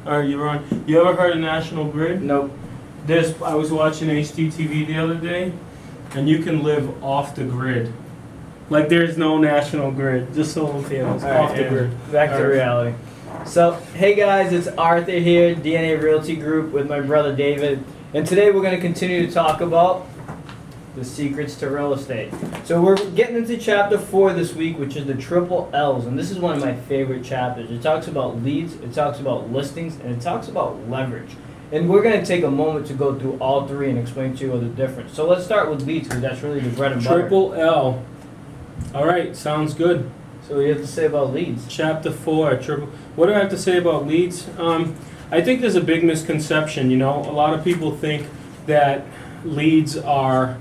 All right, you're on. You ever heard of National Grid? Nope. I was watching HGTV the other day, and you can live off the grid. Like there's no national grid, just solar panels off the grid. Back to reality. So, hey guys, it's Arthur here, DNA Realty Group with my brother David. And today we're going to continue to talk about the secrets to real estate. So we're getting into chapter 4 this week, which is the triple L's. And this is one of my favorite chapters. It talks about leads, it talks about listings, and it talks about leverage. And we're going to take a moment to go through all three and explain to you the difference. So let's start with leads, because that's really the bread and butter. Triple L. All right, sounds good. So what do you have to say about leads? Chapter 4, triple. What do I have to say about leads? I think there's a big misconception. A lot of people think that leads are,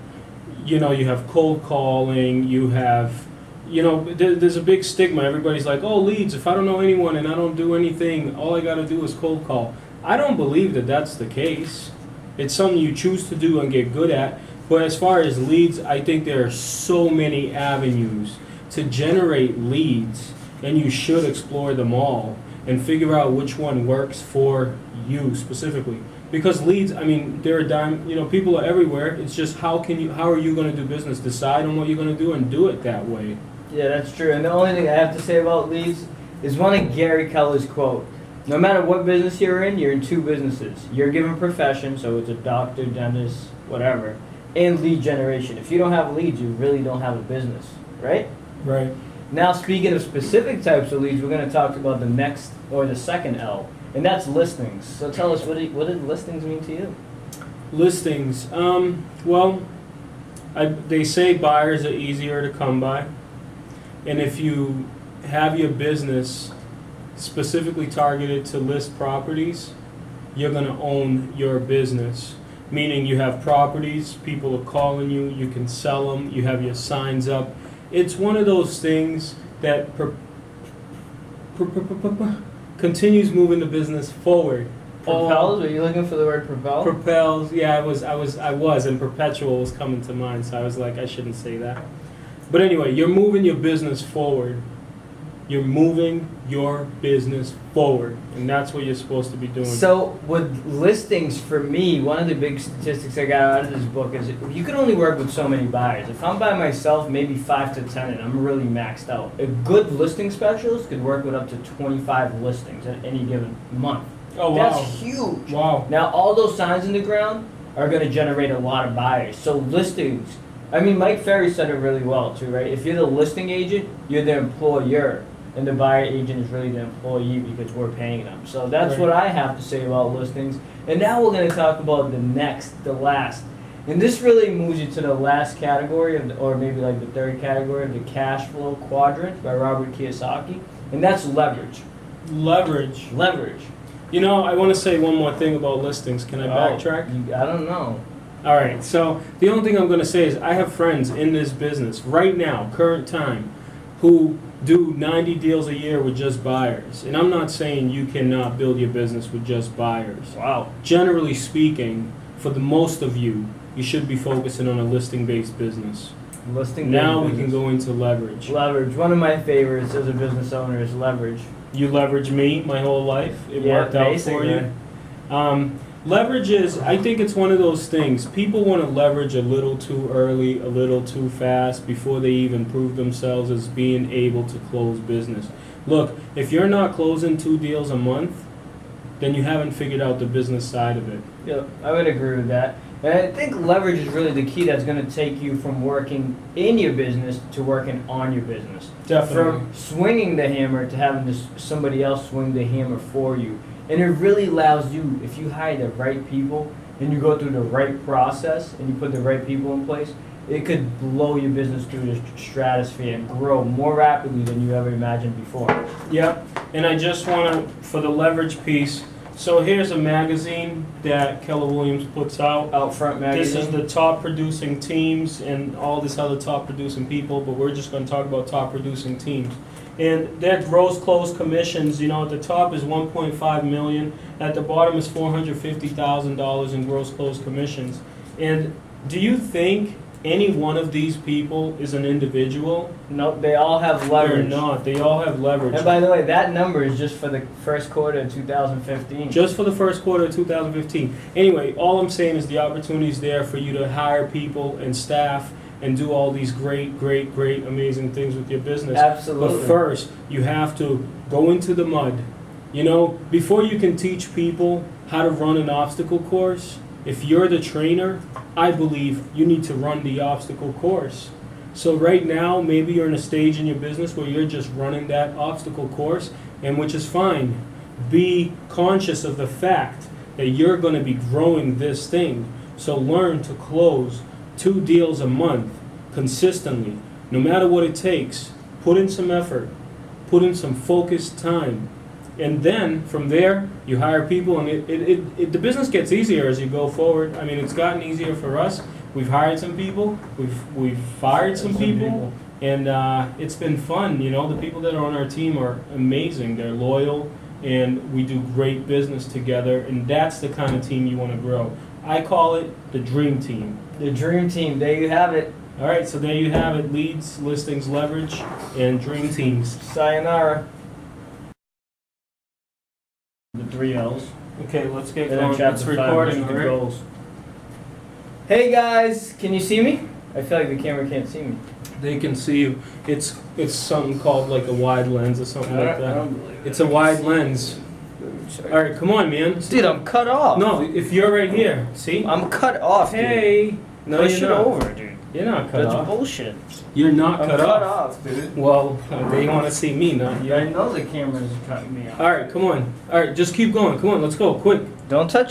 you have cold calling, you have, there's a big stigma. Everybody's like, oh, leads, if I don't know anyone and I don't do anything, all I got to do is cold call. I don't believe that that's the case. It's something you choose to do and get good at. But as far as leads, I think there are so many avenues to generate leads, and you should explore them all and figure out which one works for you specifically. Because leads, they're a dime. People are everywhere. It's just how are you going to do business? Decide on what you're going to do and do it that way. Yeah, that's true. And the only thing I have to say about leads is one of Gary Keller's quote. No matter what business you're in two businesses. You're given profession, so it's a doctor, dentist, whatever, and lead generation. If you don't have leads, you really don't have a business, right? Right. Now, speaking of specific types of leads, we're going to talk about the next, or the second L, and that's listings. So tell us, what did listings mean to you? Listings. They say buyers are easier to come by. And if you have your business specifically targeted to list properties, you're going to own your business. Meaning you have properties, people are calling you, you can sell them, you have your signs up. It's one of those things that continues moving the business forward. Propels? Are you looking for the word propel? Propels, yeah, I was, and perpetual was coming to mind, so I was like, I shouldn't say that. But anyway, you're moving your business forward. You're moving your business forward, and that's what you're supposed to be doing. So with listings, for me, one of the big statistics I got out of this book is you can only work with so many buyers. If I'm by myself, maybe 5 to 10, and I'm really maxed out. A good listing specialist could work with up to 25 listings at any given month. Oh, wow. That's huge. Wow. Now, all those signs in the ground are going to generate a lot of buyers. So listings, Mike Ferry said it really well too, right? If you're the listing agent, you're the employer. And the buyer agent is really the employee because we're paying them. So that's right. What I have to say about listings. And now we're going to talk about the last. And this really moves you to the last category, or maybe like the third category of the cash flow quadrant by Robert Kiyosaki. And that's leverage. Leverage. I want to say one more thing about listings. Can I backtrack? I don't know. All right. So the only thing I'm going to say is I have friends in this business right now, current time, who do 90 deals a year with just buyers. And I'm not saying you cannot build your business with just buyers. Wow. Generally speaking, for the most of you, you should be focusing on a listing-based business. Now we can go into leverage. Leverage. One of my favorites as a business owner is leverage. You leverage me my whole life. It worked out for you. Leverage is, I think it's one of those things. People want to leverage a little too early, a little too fast before they even prove themselves as being able to close business. Look, if you're not closing 2 deals a month, then you haven't figured out the business side of it. Yeah, I would agree with that. And I think leverage is really the key that's going to take you from working in your business to working on your business. Definitely. From swinging the hammer to having somebody else swing the hammer for you. And it really allows you, if you hire the right people and you go through the right process and you put the right people in place, it could blow your business through the stratosphere and grow more rapidly than you ever imagined before. Yep. And I just want to, for the leverage piece, so here's a magazine that Keller Williams puts out. Outfront magazine. This is the top producing teams and all this other top producing people, but we're just going to talk about top producing teams. And their gross close commissions, at the top is $1.5 million. At the bottom is $450,000 in gross close commissions. And do you think any one of these people is an individual. Nope, they all have They're leverage. not. They all have leverage. And by the way, that number is just for the first quarter of 2015. Just for the first quarter of 2015. Anyway, all I'm saying is the opportunity is there for you to hire people and staff and do all these great, amazing things with your business. Absolutely. But first, you have to go into the mud. You know, before you can teach people how to run an obstacle course, if you're the trainer, I believe you need to run the obstacle course. So right now, maybe you're in a stage in your business where you're just running that obstacle course, and which is fine. Be conscious of the fact that you're going to be growing this thing. So learn to close 2 deals a month consistently, no matter what it takes. Put in some effort, put in some focused time. And then from there, you hire people, and the business gets easier as you go forward. I mean, it's gotten easier for us. We've hired some people, we've fired some people, and it's been fun. You know, the people that are on our team are amazing. They're loyal, and we do great business together, and that's the kind of team you want to grow. I call it the dream team. The dream team, there you have it. All right, so there you have it: leads, listings, leverage, and dream teams. Sayonara. The 3 L's. Okay, let's get And then going. chapter It's 5, recording, which all is the right? goals. Hey guys, can you see me? I feel like the camera can't see me. They can see you. It's something called like a wide lens or something like that. believe It's a wide lens. All right, come on, man. Dude, I'm cut off. No, if you're right here, see? I'm cut off, dude. Hey. No, Push you're it not. over, dude. You're not cut That's off. bullshit. You're not I'm cut cut off. off, dude. Well, they want to see me, not you. I know the camera's cutting me off. All right, come on. All right, just keep going. Come on, let's go, quick. Don't touch